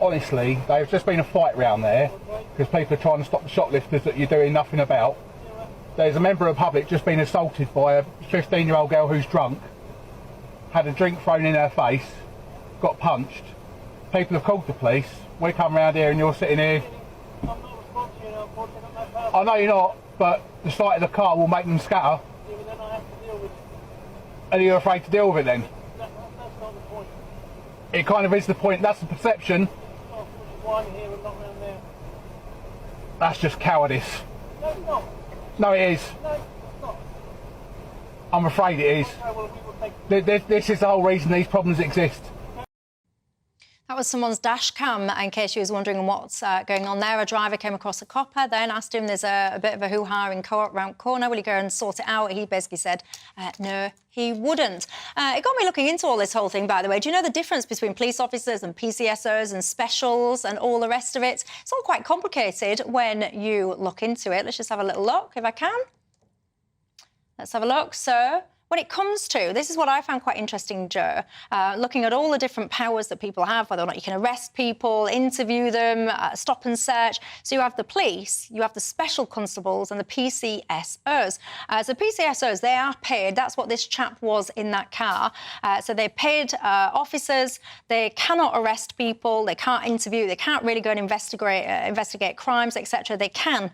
Honestly, there's just been a fight round there because people are trying to stop the shoplifters that you're doing nothing about. There's a member of the public just been assaulted by a 15-year-old girl who's drunk, had a drink thrown in her face, got punched. People have called the police. We come round here and you're sitting here. I know you're not, but the sight of the car will make them scatter. And you're afraid to deal with it then? It kind of is the point. That's the perception. That's just cowardice. No, it is. I'm afraid it is. This is the whole reason these problems exist. That was someone's dash cam, in case you was wondering what's going on there. A driver came across a copper, then asked him, there's a bit of a hoo-ha in Co-op round corner, will he go and sort it out? He basically said, no, he wouldn't. It got me looking into all this whole thing, by the way. Do you know the difference between police officers and PCSOs and specials and all the rest of it? It's all quite complicated when you look into it. Let's just have a little look, if I can. Let's have a look. So, when it comes to, this is what I found quite interesting, Joe, looking at all the different powers that people have, whether or not you can arrest people, interview them, stop and search. So you have the police, you have the special constables and the PCSOs. So PCSOs, they are paid. That's what this chap was in that car. So they're paid officers. They cannot arrest people. They can't interview. They can't really go and investigate crimes, etc. They can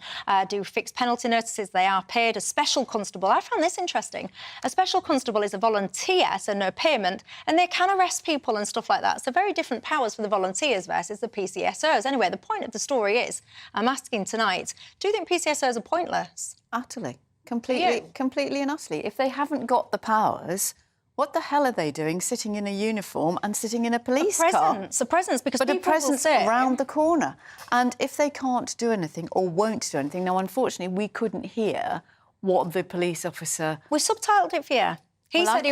do fixed penalty notices. They are paid. A special constable, I found this interesting. A special constable is a volunteer, so no payment, and they can arrest people and stuff like that. So very different powers for the volunteers versus the PCSOs. Anyway, the point of the story is, I'm asking tonight, do you think PCSOs are pointless? Utterly. Completely and utterly. If they haven't got the powers, what the hell are they doing sitting in a uniform and sitting in a police car? A presence, because but a people will presence say- around the corner. And if they can't do anything or won't do anything, now, unfortunately, we couldn't hear what the police officer... We subtitled it for you. He Well, said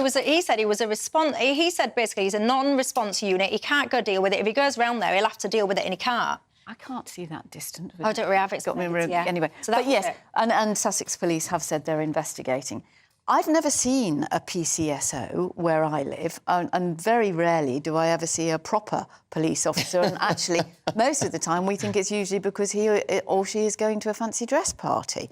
he was a response. He said basically he's a non-response unit. He can't go deal with it. If he goes round there, he'll have to deal with it in a car. I can't see that distant. Oh, don't worry, I've got me explained it, yeah. Anyway, So but that's yes, it. and Sussex Police have said they're investigating. I've never seen a PCSO where I live, and very rarely do I ever see a proper police officer. And actually, most of the time, we think it's usually because he or she is going to a fancy dress party.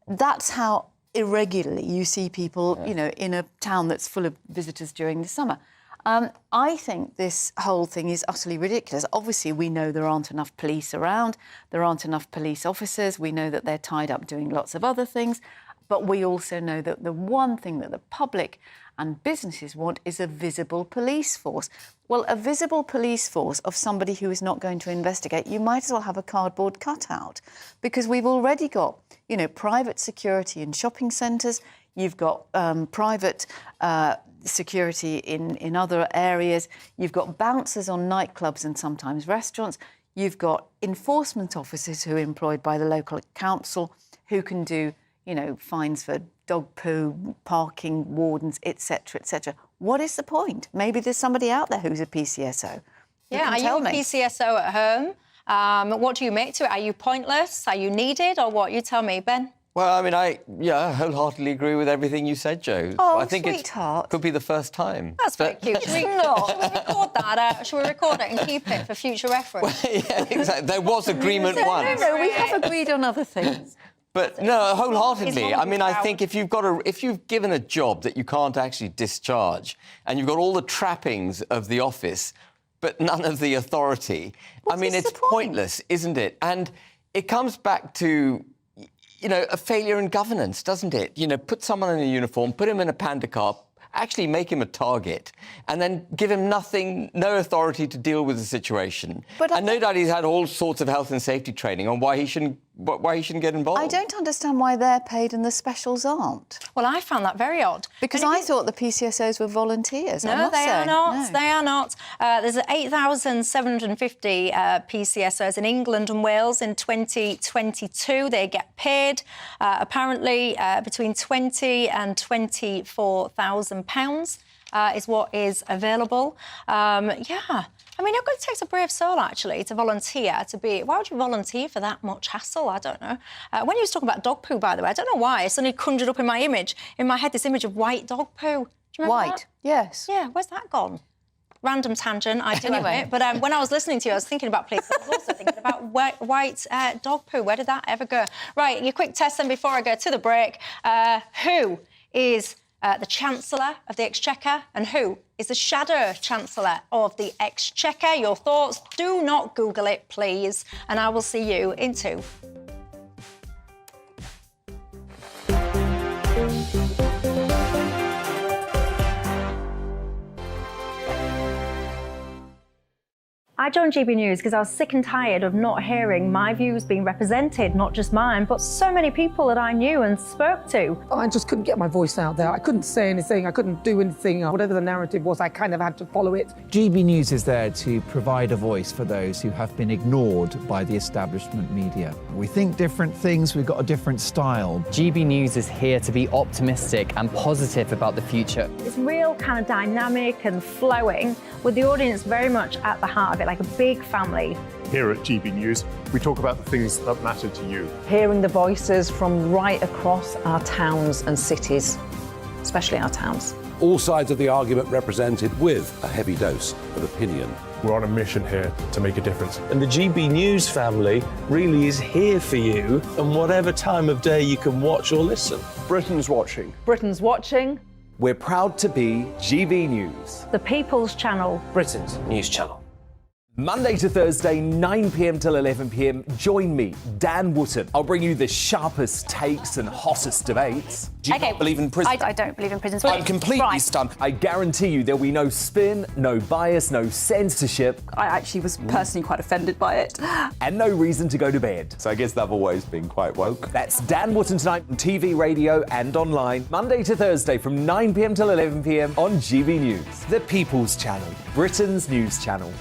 That's how irregularly you see people, you know, in a town that's full of visitors during the summer. I think this whole thing is utterly ridiculous. Obviously, we know there aren't enough police around. There aren't enough police officers. We know that they're tied up doing lots of other things. But we also know that the one thing that the public and businesses want is a visible police force. Well, a visible police force of somebody who is not going to investigate, you might as well have a cardboard cutout, because we've already got, you know, private security in shopping centres. You've got private security in other areas. You've got bouncers on nightclubs and sometimes restaurants. You've got enforcement officers who are employed by the local council who can do, you know, fines for dog poo, parking wardens, etc., etc. What is the point? Maybe there's somebody out there who's a PCSO. Yeah, are you a PCSO at home? What do you make to it? Are you pointless? Are you needed? Or what? You tell me, Ben. Well, I mean, I wholeheartedly agree with everything you said, Jo. Oh, I think sweetheart. It could be the first time. That's very cute. Should we record that? Should we record it and keep it for future reference? Yeah, exactly. There was agreement once. No, we have agreed on other things. But no, wholeheartedly. I mean, I think if you've given a job that you can't actually discharge, and you've got all the trappings of the office, but none of the authority, it's pointless, isn't it? And it comes back to, you know, a failure in governance, doesn't it? You know, put someone in a uniform, put him in a panda car, actually make him a target, and then give him no authority to deal with the situation. And no doubt he's had all sorts of health and safety training on why he shouldn't get involved. I don't understand why they're paid and the specials aren't. Well, I found that very odd. Because I thought the PCSOs were volunteers. No, they are not. They are not. There's 8,750 PCSOs in England and Wales in 2022. They get paid, apparently, between £20,000 and £24,000 is what is available. Yeah. I mean, it takes a brave soul, actually, to volunteer to be... Why would you volunteer for that much hassle? I don't know. When you was talking about dog poo, by the way, I don't know why, it suddenly conjured up in my head, this image of white dog poo. Do you remember White? that? Yes. Yeah, where's that gone? Random tangent, I do admit. But when I was listening to you, I was thinking about police. I was also thinking about white dog poo. Where did that ever go? Right, your quick test then before I go to the break. Who is the Chancellor of the Exchequer, and who is the Shadow Chancellor of the Exchequer? Your thoughts, do not Google it, please, and I will see you in 2. I joined GB News because I was sick and tired of not hearing my views being represented, not just mine, but so many people that I knew and spoke to. I just couldn't get my voice out there. I couldn't say anything. I couldn't do anything. Whatever the narrative was, I kind of had to follow it. GB News is there to provide a voice for those who have been ignored by the establishment media. We think different things, we've got a different style. GB News is here to be optimistic and positive about the future. It's real kind of dynamic and flowing, with the audience very much at the heart of it, like a big family. Here at GB News, we talk about the things that matter to you. Hearing the voices from right across our towns and cities, especially our towns. All sides of the argument represented with a heavy dose of opinion. We're on a mission here to make a difference. And the GB News family really is here for you, and whatever time of day you can watch or listen. Britain's watching. Britain's watching. We're proud to be GB News. The People's Channel. Britain's news channel. Monday to Thursday, 9 p.m. till 11 p.m. Join me, Dan Wootton. I'll bring you the sharpest takes and hottest debates. Do you not believe in prisons? I don't believe in prisons. I'm completely stunned. I guarantee you there'll be no spin, no bias, no censorship. I actually was personally quite offended by it. And no reason to go to bed. So I guess they've always been quite woke. That's Dan Wootton tonight on TV, radio and online. Monday to Thursday from 9 p.m. till 11 p.m. on GB News. The People's Channel, Britain's news channel.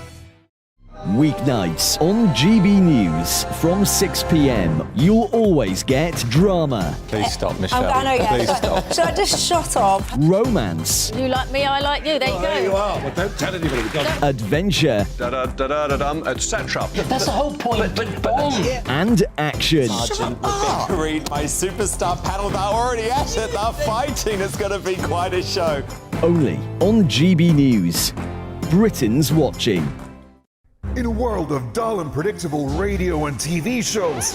Weeknights on GB News from 6 p.m. You'll always get drama. Please stop, Michelle. I know, yeah. Please stop. Should I just shut up? Romance. You like me, I like you. There you go. There you are. Well, don't tell anybody. Adventure. Etc. That's the whole point. And action. Sergeant, the big read, my superstar panel that are already at it. They're fighting. It's going to be quite a show. Only on GB News. Britain's watching. In a world of dull and predictable radio and TV shows.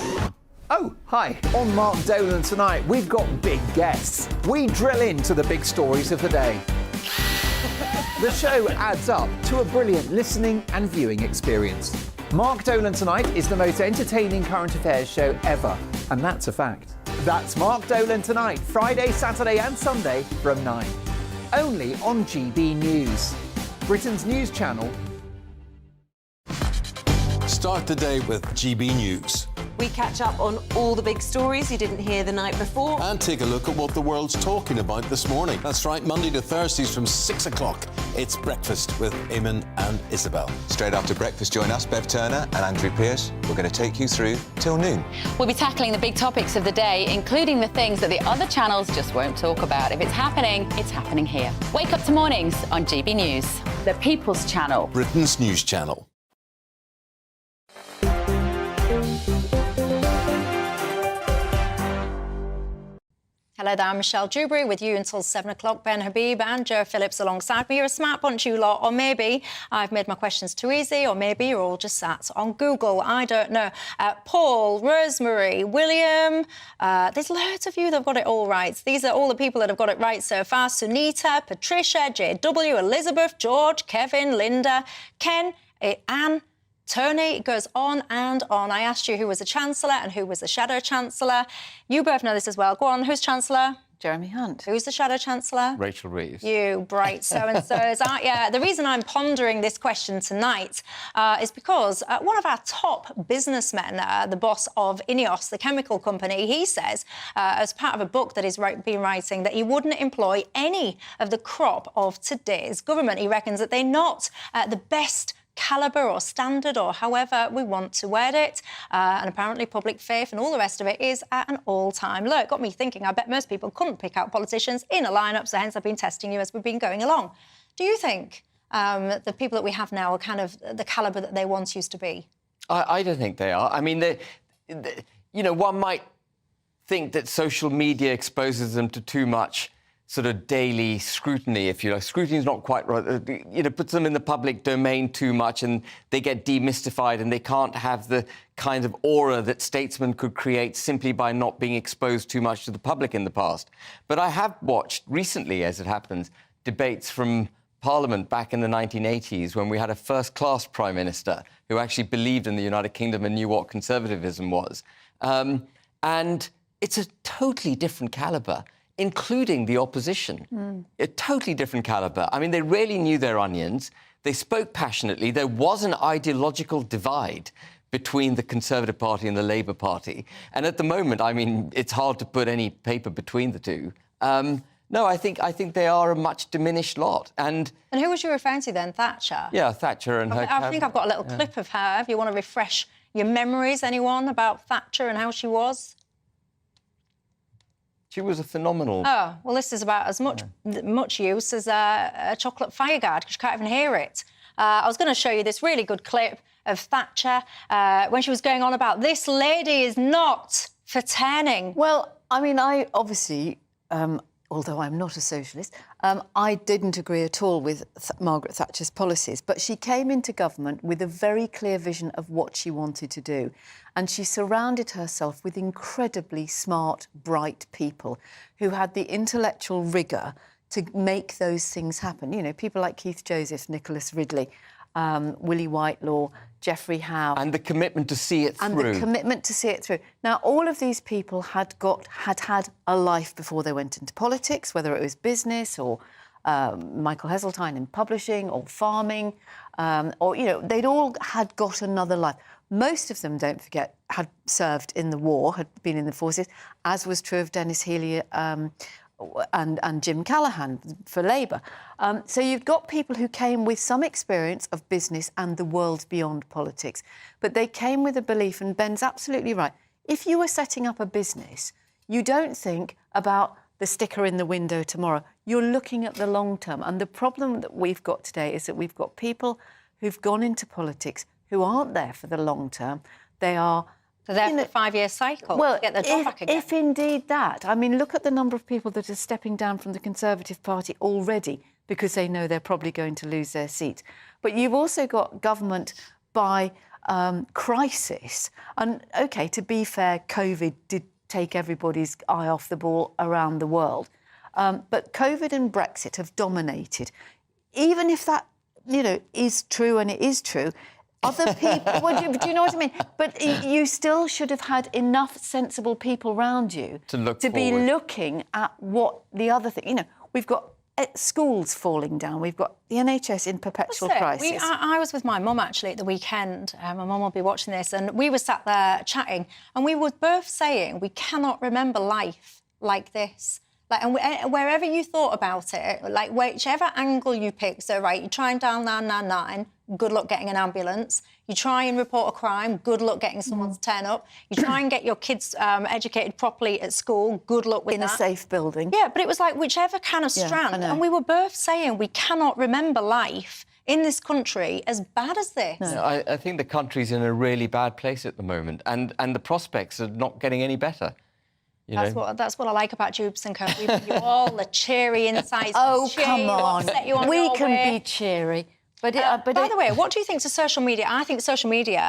Oh, hi. On Mark Dolan tonight, we've got big guests. We drill into the big stories of the day. The show adds up to a brilliant listening and viewing experience. Mark Dolan Tonight is the most entertaining current affairs show ever, and that's a fact. That's Mark Dolan Tonight, Friday, Saturday and Sunday from 9. Only on GB News, Britain's news channel. Start the day with GB News. We catch up on all the big stories you didn't hear the night before. And take a look at what the world's talking about this morning. That's right, Monday to Thursdays from 6 o'clock. It's Breakfast with Eamon and Isabel. Straight after breakfast, join us, Bev Turner and Andrew Pearce. We're going to take you through till noon. We'll be tackling the big topics of the day, including the things that the other channels just won't talk about. If it's happening here. Wake up to mornings on GB News, the People's Channel. Britain's news channel. Hello there, I'm Michelle Dewberry with you until 7 o'clock. Ben Habib and Joe Phillips alongside me. You're a smart bunch, you lot, or maybe I've made my questions too easy, or maybe you're all just sat on Google. I don't know. Paul, Rosemary, William, there's loads of you that have got it all right. These are all the people that have got it right so far. Sunita, Patricia, JW, Elizabeth, George, Kevin, Linda, Ken, Anne, Tony, it goes on and on. I asked you who was the Chancellor and who was the Shadow Chancellor. You both know this as well. Go on, who's Chancellor? Jeremy Hunt. Who's the Shadow Chancellor? Rachel Reeves. You bright so-and-sos, aren't you? The reason I'm pondering this question tonight is because one of our top businessmen, the boss of INEOS, the chemical company, he says, as part of a book that he's been writing, that he wouldn't employ any of the crop of today's government. He reckons that they're not the best calibre or standard or however we want to word it. And apparently public faith and all the rest of it is at an all-time low. It got me thinking, I bet most people couldn't pick out politicians in a lineup, so hence I've been testing you as we've been going along. Do you think the people that we have now are kind of the calibre that they once used to be? I don't think they are. I mean, you know, one might think that social media exposes them to too much sort of daily scrutiny, if you like. Scrutiny is not quite right. You know, puts them in the public domain too much and they get demystified and they can't have the kind of aura that statesmen could create simply by not being exposed too much to the public in the past. But I have watched recently, as it happens, debates from Parliament back in the 1980s when we had a first-class Prime Minister who actually believed in the United Kingdom and knew what conservatism was. And it's a totally different calibre, including the opposition. A totally different calibre. I mean, they really knew their onions. They spoke passionately. There was an ideological divide between the Conservative Party and the Labour Party. And at the moment, I mean, it's hard to put any paper between the two. No, I think they are a much diminished lot. And who was you referring to then? Thatcher? Yeah, Thatcher and her... I think I've got a little clip of her. If you want to refresh your memories, anyone, about Thatcher and how she was? She was a phenomenal... Oh, well, this is about as much use as a chocolate fireguard, because you can't even hear it. I was going to show you this really good clip of Thatcher when she was going on about this lady is not for turning. Well, I mean, I obviously, although I'm not a socialist, I didn't agree at all with Margaret Thatcher's policies, but she came into government with a very clear vision of what she wanted to do. And she surrounded herself with incredibly smart, bright people who had the intellectual rigour to make those things happen. You know, people like Keith Joseph, Nicholas Ridley. Willie Whitelaw, Geoffrey Howe. And the commitment to see it through. And the commitment to see it through. Now, all of these people had had a life before they went into politics, whether it was business or Michael Heseltine in publishing or farming, or, you know, they'd all had got another life. Most of them, don't forget, had served in the war, had been in the forces, as was true of Dennis Healy and Jim Callaghan for Labour. So you've got people who came with some experience of business and the world beyond politics, but they came with a belief, and Ben's absolutely right. If you were setting up a business, you don't think about the sticker in the window tomorrow. You're looking at the long term. And the problem that we've got today is that we've got people who've gone into politics who aren't there for the long term. They are... So they're for the 5-year cycle to get their job back again. If indeed that. I mean, look at the number of people that are stepping down from the Conservative Party already because they know they're probably going to lose their seat. But you've also got government by crisis. And, OK, to be fair, COVID did take everybody's eye off the ball around the world. But COVID and Brexit have dominated. Even if that, you know, is true, and it is true, other people... well, do you know what I mean? But you still should have had enough sensible people around you to be looking at what the other thing... You know, we've got schools falling down. We've got the NHS in perpetual crisis. I was with my mum, actually, at the weekend. My mum will be watching this, and we were sat there chatting, and we were both saying we cannot remember life like this. Like, and wherever you thought about it, like, whichever angle you pick, so, right, you try and dial 999, good luck getting an ambulance. You try and report a crime, good luck getting someone to turn up. You try and get your kids educated properly at school, good luck with that. In a safe building. Yeah, but it was like whichever kind of strand. And we were both saying we cannot remember life in this country as bad as this. No, I think the country's in a really bad place at the moment, and the prospects are not getting any better. That's what I like about Dewbs and Co. We give you all the cheery insights. Oh, come on. We can be cheery. By the way, what do you think to social media? I think social media,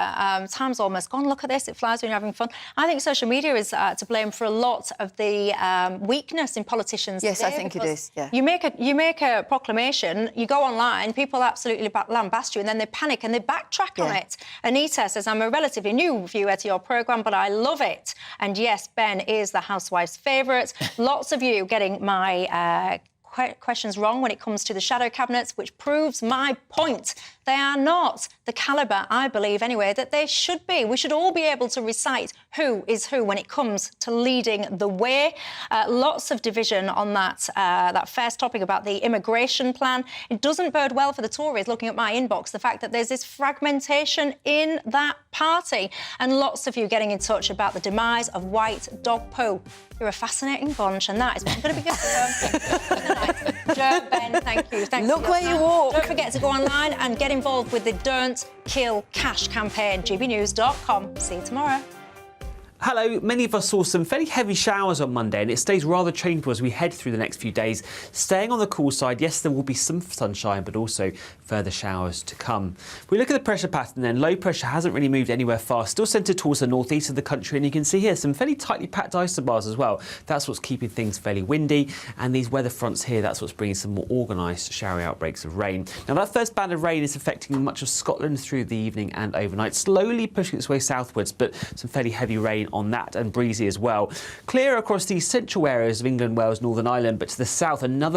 time's almost gone. Look at this, it flies when you're having fun. I think social media is to blame for a lot of the weakness in politicians. Yes, today, I think it is, yeah. You make a proclamation, you go online, people absolutely lambast you, and then they panic and they backtrack on it. Anita says, I'm a relatively new viewer to your programme, but I love it. And yes, Ben is the housewife's favourite. Lots of you getting my... questions wrong when it comes to the shadow cabinets, which proves my point. They are not the calibre, I believe anyway, that they should be. We should all be able to recite who is who when it comes to leading the way. Lots of division on that first topic about the immigration plan. It doesn't bode well for the Tories, looking at my inbox, the fact that there's this fragmentation in that party. And lots of you getting in touch about the demise of white dog poo. You're a fascinating bunch, and that is going to be good for tonight. Joe, Ben, thank you. Look where you walk. Don't forget to go online and get involved with the Don't Kill Cash campaign, gbnews.com. See you tomorrow. Hello, many of us saw some fairly heavy showers on Monday, and it stays rather changeable as we head through the next few days. Staying on the cool side, yes, there will be some sunshine, but also further showers to come. If we look at the pressure pattern then, low pressure hasn't really moved anywhere fast, still centred towards the northeast of the country, and you can see here some fairly tightly packed isobars as well. That's what's keeping things fairly windy, and these weather fronts here, that's what's bringing some more organised showery outbreaks of rain. Now that first band of rain is affecting much of Scotland through the evening and overnight, slowly pushing its way southwards, but some fairly heavy rain on that, and breezy as well. Clear across the central areas of England, Wales, Northern Ireland, but to the south, another